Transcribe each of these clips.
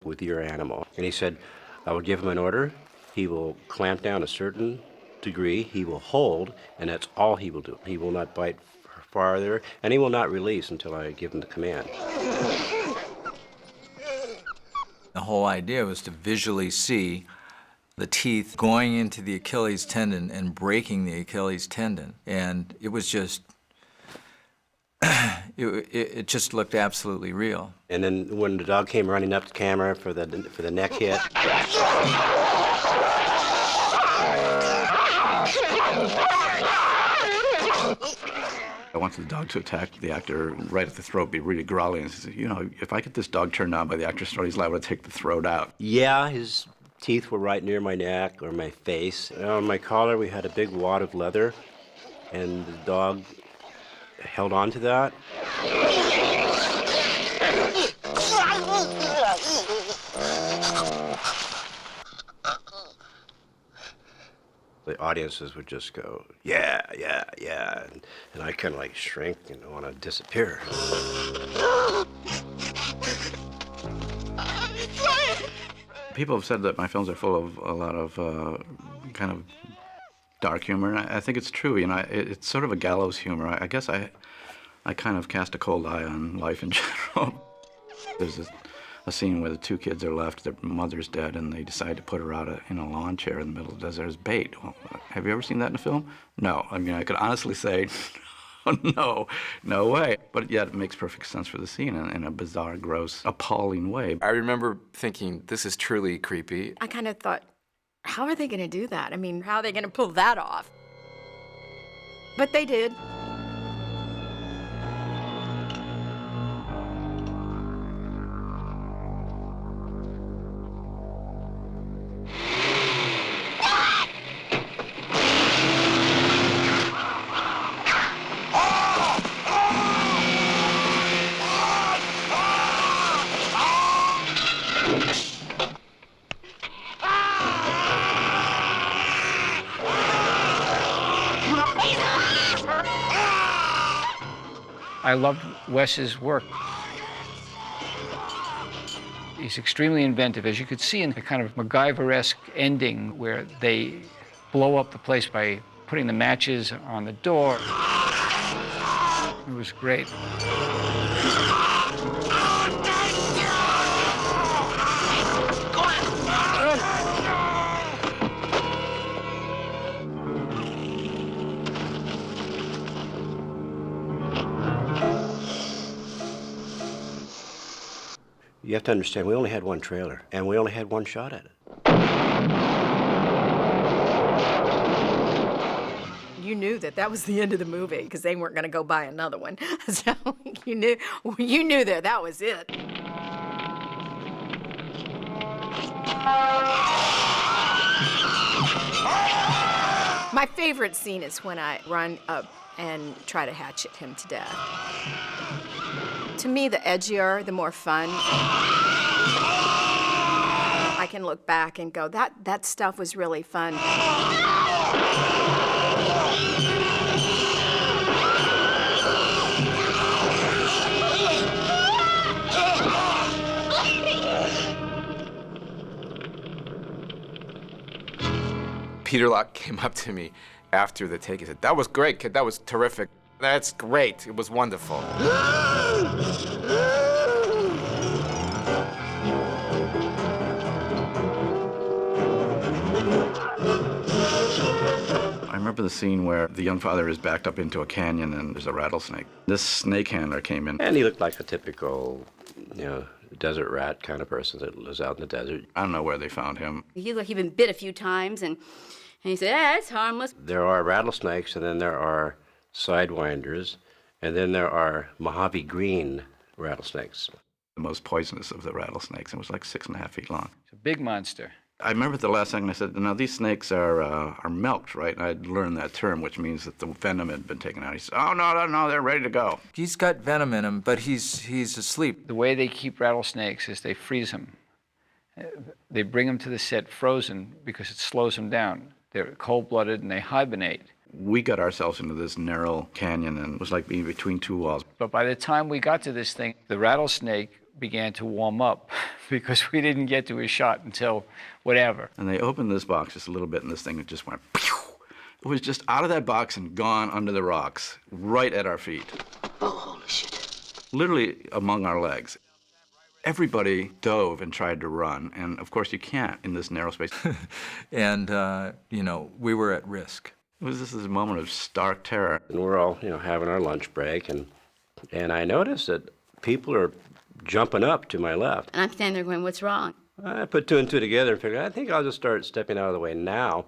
with your animal. And he said, I will give him an order. He will clamp down a certain degree. He will hold, and that's all he will do. He will not bite farther, and he will not release until I give him the command. The whole idea was to visually see the teeth going into the Achilles tendon and breaking the Achilles tendon. And it was just, it just looked absolutely real. And then when the dog came running up the camera for the neck hit, I wanted the dog to attack the actor right at the throat, be really growly, and said, you know, if I get this dog turned on by the actor's throat, he's liable to take the throat out. yeah, his teeth were right near my neck or my face. On my collar, we had a big wad of leather, and the dog held on to that. The audiences would just go, yeah, yeah, yeah, and I kind of like shrink and want to disappear. People have said that my films are full of a lot of kind of dark humor, and I think it's true. You know, it's sort of a gallows humor. I guess I kind of cast a cold eye on life in general. There's a scene where the two kids are left, their mother's dead, and they decide to put her out in a lawn chair in the middle of the desert as bait. Well, have you ever seen that in a film? No. I mean, I could honestly say, no way. But yet it makes perfect sense for the scene in a bizarre, gross, appalling way. I remember thinking, this is truly creepy. I kind of thought, how are they going to do that? I mean, how are they going to pull that off? But they did. I loved Wes's work. He's extremely inventive, as you could see in the kind of MacGyver-esque ending where they blow up the place by putting the matches on the door. It was great. You have to understand, we only had one trailer, and we only had one shot at it. You knew that was the end of the movie because they weren't going to go buy another one. So you knew that was it. My favorite scene is when I run up and try to hatchet him to death. To me, the edgier, the more fun. I can look back and go, that stuff was really fun. Peter Locke came up to me after the take. He said, that was great, kid. That was terrific. That's great. It was wonderful. I remember the scene where the young father is backed up into a canyon and there's a rattlesnake. This snake handler came in. And he looked like a typical, desert rat kind of person that lives out in the desert. I don't know where they found him. He'd been bit a few times, and he said, it's harmless. There are rattlesnakes, and then there are sidewinders, and then there are Mojave green rattlesnakes. The most poisonous of the rattlesnakes. It was like 6.5 feet long. It's a big monster. I remember at the last second I said, now these snakes are milked, right? And I'd learned that term, which means that the venom had been taken out. He said, oh, no, they're ready to go. He's got venom in him, but he's asleep. The way they keep rattlesnakes is they freeze them. They bring them to the set frozen because it slows them down. They're cold-blooded and they hibernate. We got ourselves into this narrow canyon and it was like being between two walls. But by the time we got to this thing, the rattlesnake began to warm up because we didn't get to a shot until whatever. And they opened this box just a little bit, and this thing just went pew! It was just out of that box and gone under the rocks, right at our feet. Oh, holy shit. Literally among our legs. Everybody dove and tried to run, and of course you can't in this narrow space. And, we were at risk. It was just this moment of stark terror. And we're all, having our lunch break, and I noticed that people are jumping up to my left. And I'm standing there going, what's wrong? I put two and two together and figured, I think I'll just start stepping out of the way now.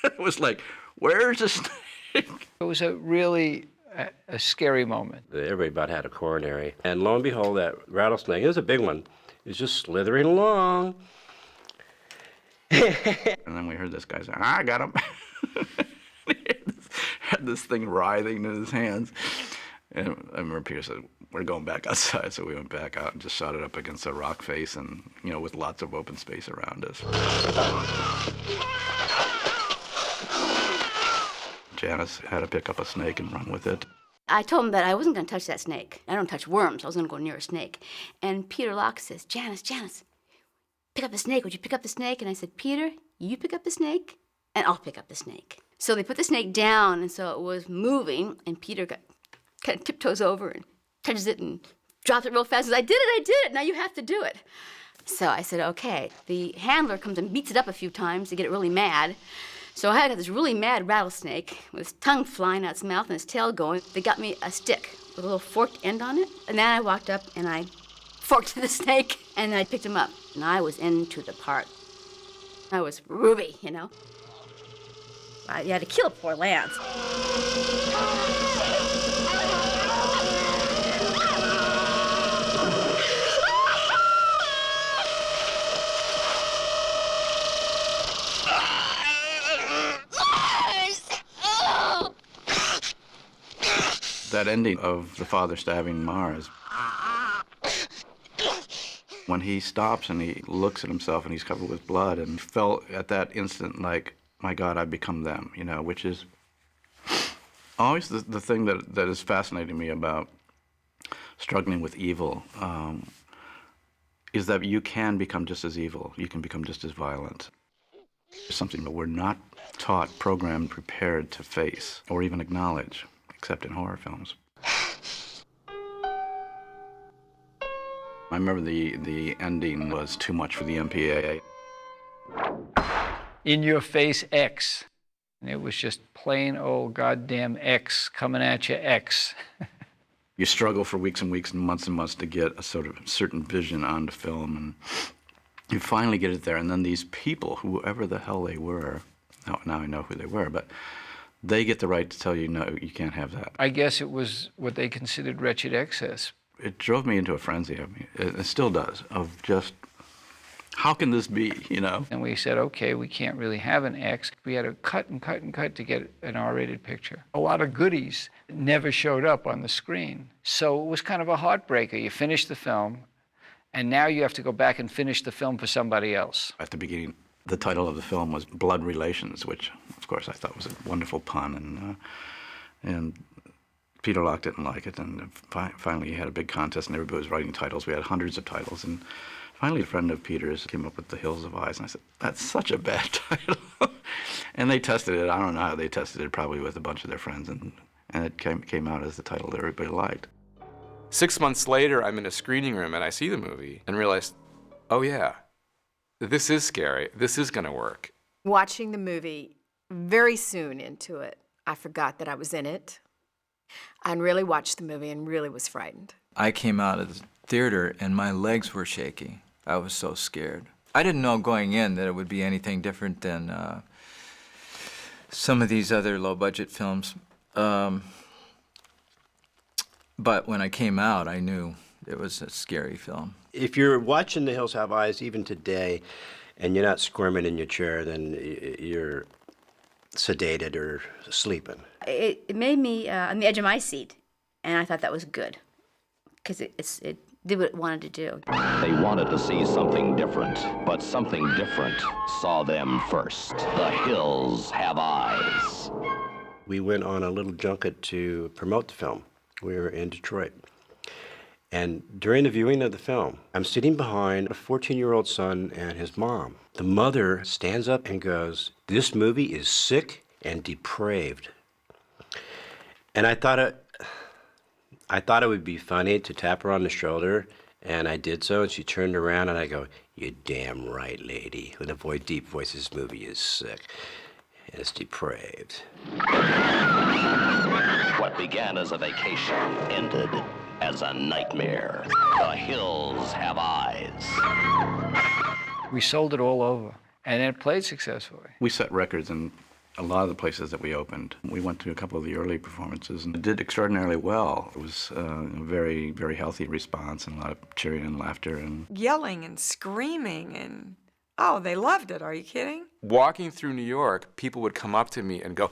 It was like, where's the snake? It was a really a scary moment. Everybody about had a coronary. And lo and behold, that rattlesnake, it was a big one, is just slithering along. And then we heard this guy say, I got him. He had this thing writhing in his hands. And I remember Peter said, we're going back outside. So we went back out and just shot it up against a rock face and, with lots of open space around us. Janice had to pick up a snake and run with it. I told him that I wasn't going to touch that snake. I don't touch worms. I was going to go near a snake. And Peter Locke says, Janice, pick up the snake. Would you pick up the snake? And I said, Peter, you pick up the snake, and I'll pick up the snake. So they put the snake down, and so it was moving, and Peter kind of tiptoes over and touches it and drops it real fast. He says, I did it. Now you have to do it. So I said, okay. The handler comes and beats it up a few times to get it really mad. So I got this really mad rattlesnake with his tongue flying out its mouth and his tail going. They got me a stick with a little forked end on it. And then I walked up and I forked the snake and I picked him up. And I was into the part. I was Ruby, You had to kill poor Lance. That ending of the father stabbing Mars, when he stops and he looks at himself and he's covered with blood and felt at that instant like, my God, I've become them, which is always the thing that is fascinating me about struggling with evil, is that you can become just as evil. You can become just as violent. It's something that we're not taught, programmed, prepared to face or even acknowledge, except in horror films. I remember the ending was too much for the MPAA. In your face X. And it was just plain old goddamn X coming at you, X. You struggle for weeks and weeks and months to get a sort of certain vision onto film, and you finally get it there, and then these people, whoever the hell they were, now I know who they were, but they get the right to tell you, no, you can't have that. I guess it was what they considered wretched excess. It drove me into a frenzy. It still does, of just, how can this be, And we said, okay, we can't really have an X. We had to cut to get an R-rated picture. A lot of goodies never showed up on the screen. So it was kind of a heartbreaker. You finish the film, and now you have to go back and finish the film for somebody else. At the beginning, the title of the film was Blood Relations, which, of course, I thought was a wonderful pun, and Peter Locke didn't like it, and finally he had a big contest, and everybody was writing titles. We had hundreds of titles, and finally a friend of Peter's came up with The Hills of Eyes, and I said, that's such a bad title. And they tested it. I don't know how they tested it, probably with a bunch of their friends, and it came out as the title that everybody liked. 6 months later, I'm in a screening room and I see the movie and realize, oh yeah, this is scary. This is gonna work. Watching the movie, very soon into it, I forgot that I was in it and really watched the movie and really was frightened. I came out of the theater and my legs were shaky. I was so scared. I didn't know going in that it would be anything different than some of these other low-budget films. But when I came out, I knew it was a scary film. If you're watching The Hills Have Eyes even today and you're not squirming in your chair, then you're sedated or sleeping. It made me on the edge of my seat, and I thought that was good, because it did what it wanted to do. They wanted to see something different, but something different saw them first. The Hills Have Eyes. We went on a little junket to promote the film. We were in Detroit. And during the viewing of the film, I'm sitting behind a 14-year-old son and his mom. The mother stands up and goes, "This movie is sick and depraved." And I thought it would be funny to tap her on the shoulder, and I did so, and she turned around and I go, "You're damn right, lady." With a deep voice, "This movie is sick. It's depraved." What began as a vacation ended as a nightmare. The hills have eyes. We sold it all over, and it played successfully. We set records in a lot of the places that we opened. We went to a couple of the early performances and it did extraordinarily well. It was a very, very healthy response and a lot of cheering and laughter. And Yelling and screaming and, oh, they loved it. Are you kidding? Walking through New York, people would come up to me and go,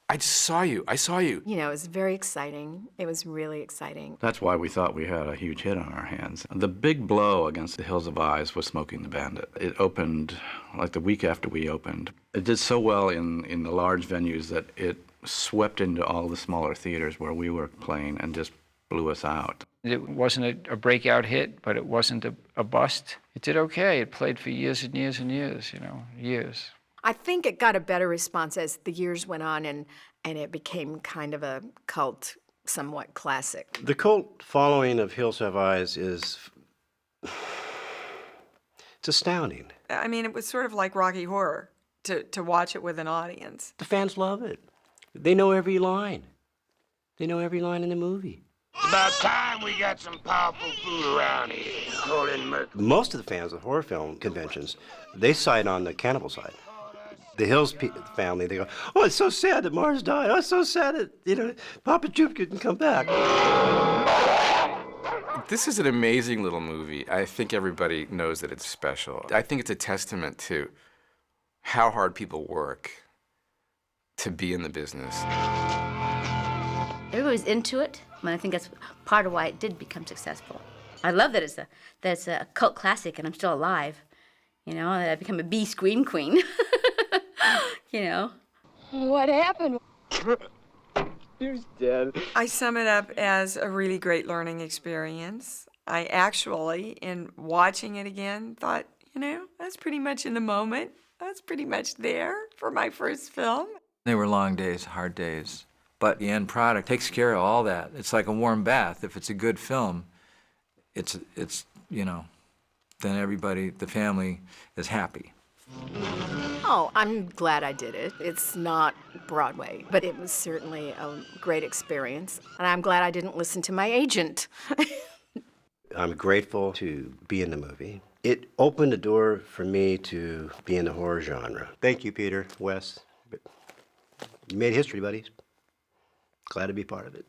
I just saw you. I saw you. You know, it was very exciting. It was really exciting. that's why we thought we had a huge hit on our hands. The big blow against The Hills of Eyes was Smoking the Bandit. It opened like the week after we opened. It did so well in the large venues that it swept into all the smaller theaters where we were playing and just blew us out. It wasn't a breakout hit, but it wasn't a bust. It did okay. It played for years and years and years, years. I think it got a better response as the years went on and it became kind of a cult, somewhat classic. The cult following of Hills Have Eyes is... it's astounding. I mean, it was sort of like Rocky Horror to watch it with an audience. The fans love it. They know every line. They know every line in the movie. It's about time we got some powerful food around here. Holding Most of the fans of horror film conventions, they side on the cannibal side. The Hills family, they go, "Oh, it's so sad that Mars died. Oh, it's so sad that, Papa Jupe didn't come back." This is an amazing little movie. I think everybody knows that it's special. I think it's a testament to how hard people work to be in the business. Everybody's into it, and I think that's part of why it did become successful. I love that it's a cult classic, and I'm still alive. That I become a B scream queen. What happened? He's dead. I sum it up as a really great learning experience. I actually, in watching it again, thought, that's pretty much in the moment. That's pretty much there for my first film. They were long days, hard days. But the end product takes care of all that. It's like a warm bath. If it's a good film, it's then everybody, the family, is happy. Oh, I'm glad I did it. It's not Broadway, but it was certainly a great experience. And I'm glad I didn't listen to my agent. I'm grateful to be in the movie. It opened the door for me to be in the horror genre. Thank you, Peter, Wes. You made history, buddies. Glad to be part of it.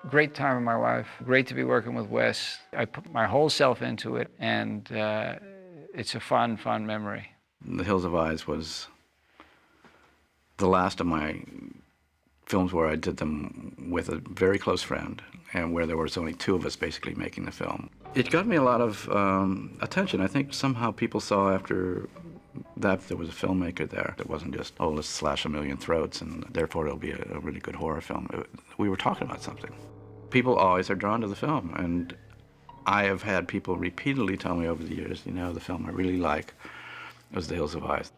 Great time of my life. Great to be working with Wes. I put my whole self into it, and it's a fun memory. The Hills of Eyes was the last of my films where I did them with a very close friend and where there was only two of us basically making the film. It got me a lot of attention. I think somehow people saw after that there was a filmmaker there. It wasn't just, oh, let's slash a million throats and therefore it'll be a really good horror film. We were talking about something. People always are drawn to the film, and I have had people repeatedly tell me over the years, the film I really like was The Hills of Eyes.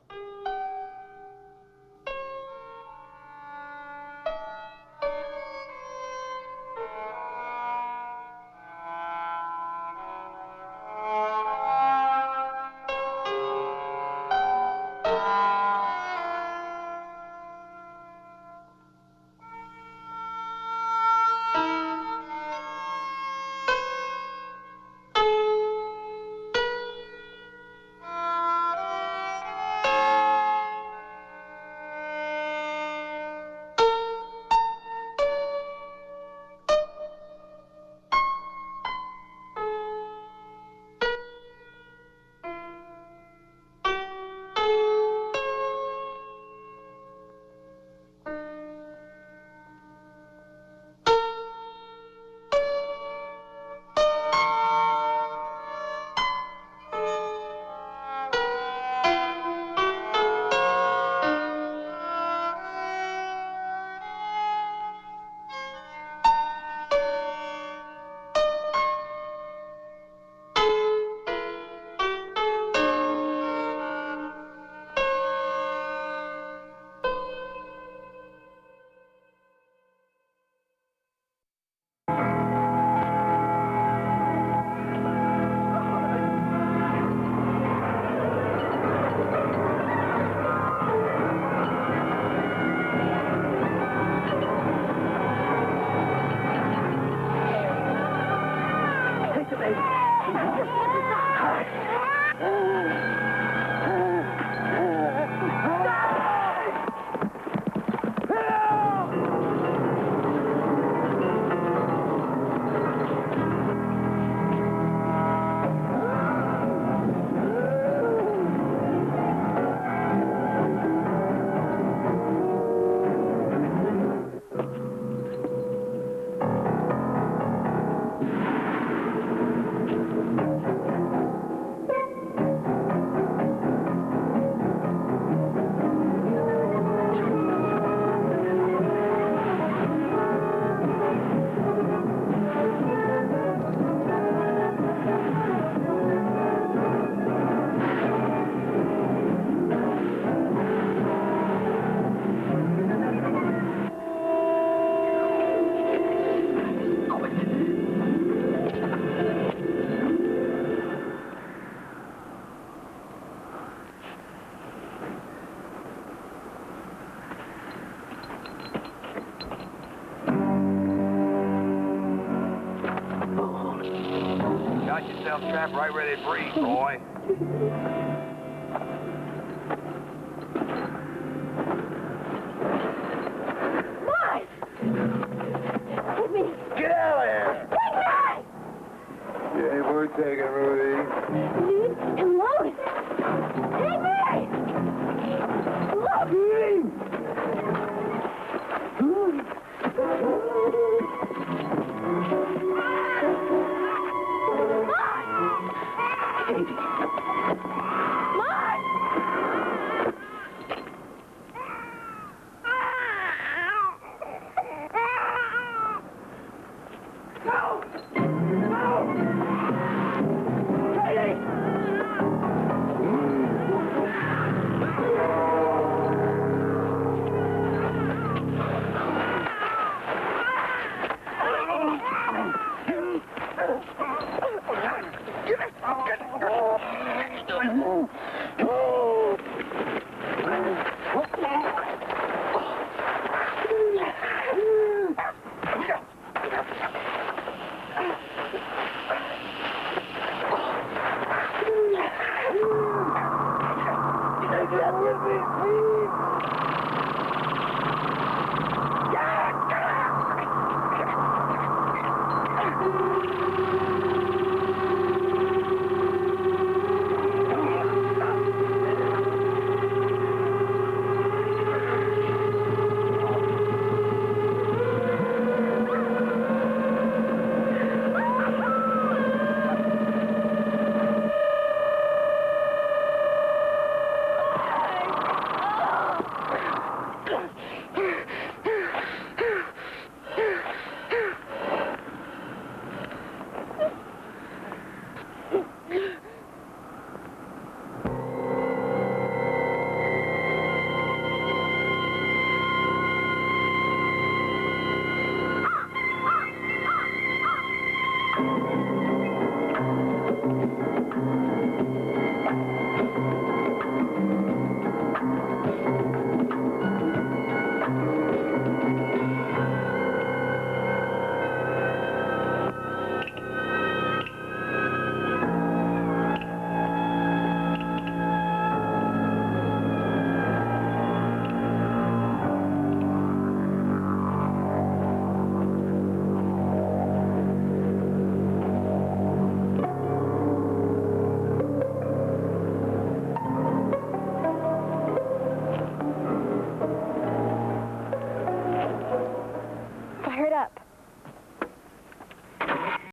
Mousetrap right where they breathe, boy. Mike! Take me! Get out of here! Take me! Yeah, we're taking Rudy. Leave him alone! Take me!